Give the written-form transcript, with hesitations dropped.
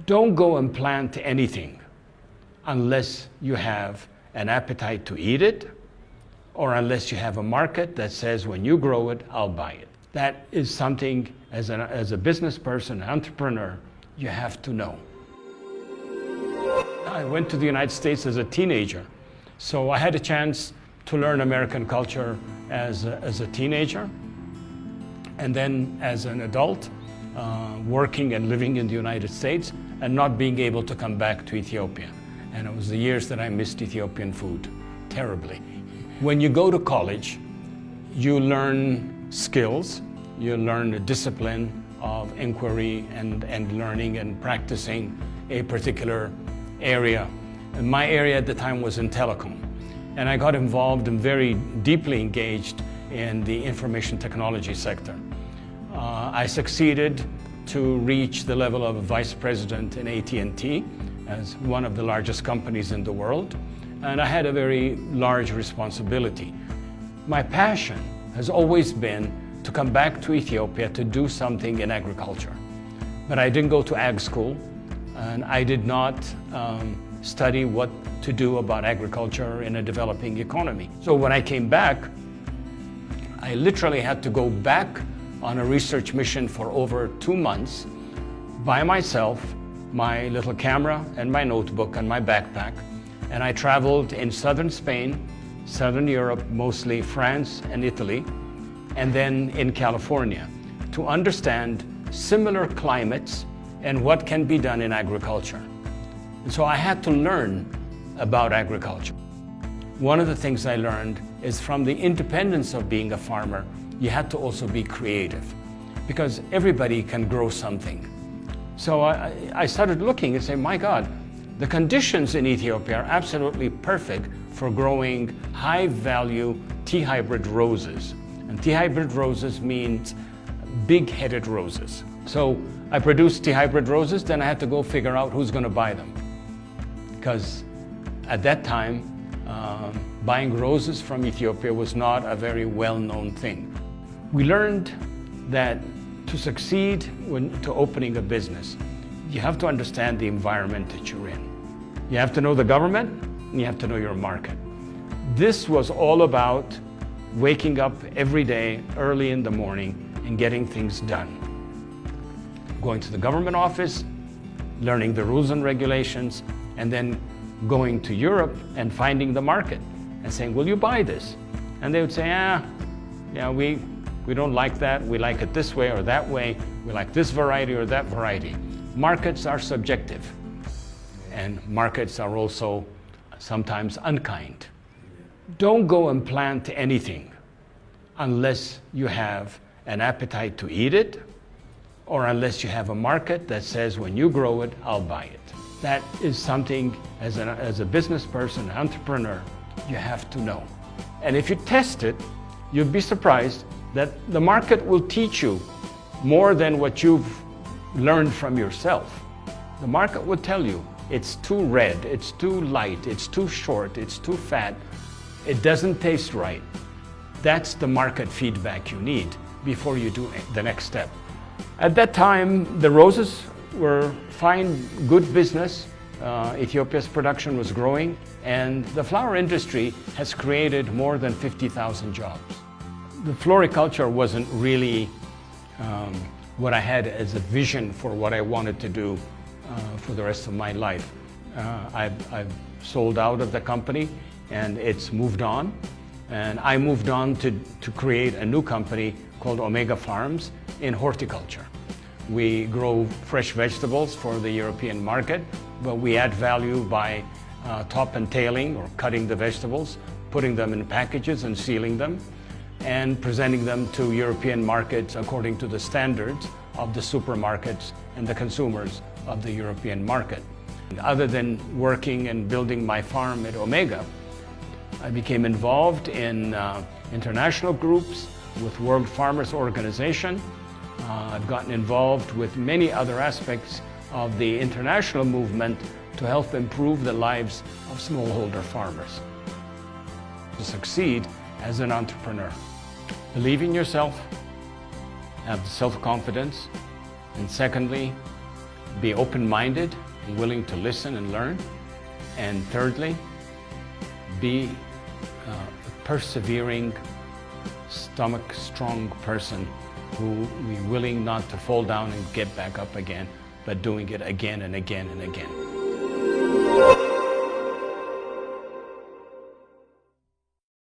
Don't go and plant anything unless you have an appetite to eat it, or unless you have a market that says, when you grow it, I'll buy it. That is something, as a business person, an entrepreneur, you have to know. I went to the United States as a teenager, so I had a chance to learn American culture as a teenager, and then as an adult, working and living in the United States and not being able to come back to Ethiopia. And it was the years that I missed Ethiopian food terribly. When you go to college, you learn skills, you learn the discipline of inquiry and learning and practicing a particular area. And my area at the time was in telecom. And I got involved and very deeply engaged in the information technology sector. I succeeded to reach the level of vice president in AT&T as one of the largest companies in the world. And I had a very large responsibility. My passion has always been to come back to Ethiopia to do something in agriculture. But I didn't go to ag school, and I did not study what to do about agriculture in a developing economy. So when I came back, I literally had to go back on a research mission for over 2 months by myself, my little camera and my notebook and my backpack. And I traveled in southern Spain, southern Europe, mostly France and Italy, and then in California, to understand similar climates and what can be done in agriculture. And so I had to learn about agriculture. One of the things I learned is, from the independence of being a farmer, you had to also be creative, because everybody can grow something. So I started looking and saying, my God, the conditions in Ethiopia are absolutely perfect for growing high-value T-hybrid roses. And T-hybrid roses means big-headed roses. So I produced T-hybrid roses, then I had to go figure out who's going to buy them. Because at that time, buying roses from Ethiopia was not a very well-known thing. We learned that to succeed to opening a business, you have to understand the environment that you're in. You have to know the government, and you have to know your market. This was all about waking up every day early in the morning and getting things done. Going to the government office, learning the rules and regulations, and then going to Europe and finding the market and saying, will you buy this? And they would say, we don't like that. We like it this way or that way. We like this variety or that variety. Markets are subjective, and markets are also sometimes unkind. Don't go and plant anything unless you have an appetite to eat it, or unless you have a market that says, when you grow it, I'll buy it. That is something, as a business person, an entrepreneur, you have to know. And if you test it, you'll be surprised that the market will teach you more than what you've learned from yourself. The market will tell you, it's too red, it's too light, it's too short, it's too fat, it doesn't taste right. That's the market feedback you need before you do the next step. At that time, the roses were fine, good business. Ethiopia's production was growing, and the flower industry has created more than 50,000 jobs. The floriculture wasn't really what I had as a vision for what I wanted to do for the rest of my life. I've sold out of the company, and it's moved on. And I moved on to create a new company called Omega Farms in horticulture. We grow fresh vegetables for the European market, but we add value by top and tailing, or cutting the vegetables, putting them in packages and sealing them, and presenting them to European markets according to the standards of the supermarkets and the consumers of the European market. Other than working and building my farm at Omega, I became involved in international groups with World Farmers Organization. I've gotten involved with many other aspects of the international movement to help improve the lives of smallholder farmers. To succeed as an entrepreneur, believe in yourself, have the self-confidence, and secondly, be open-minded and willing to listen and learn. And thirdly, be a persevering, stomach-strong person who be willing not to fall down and get back up again, but doing it again and again and again.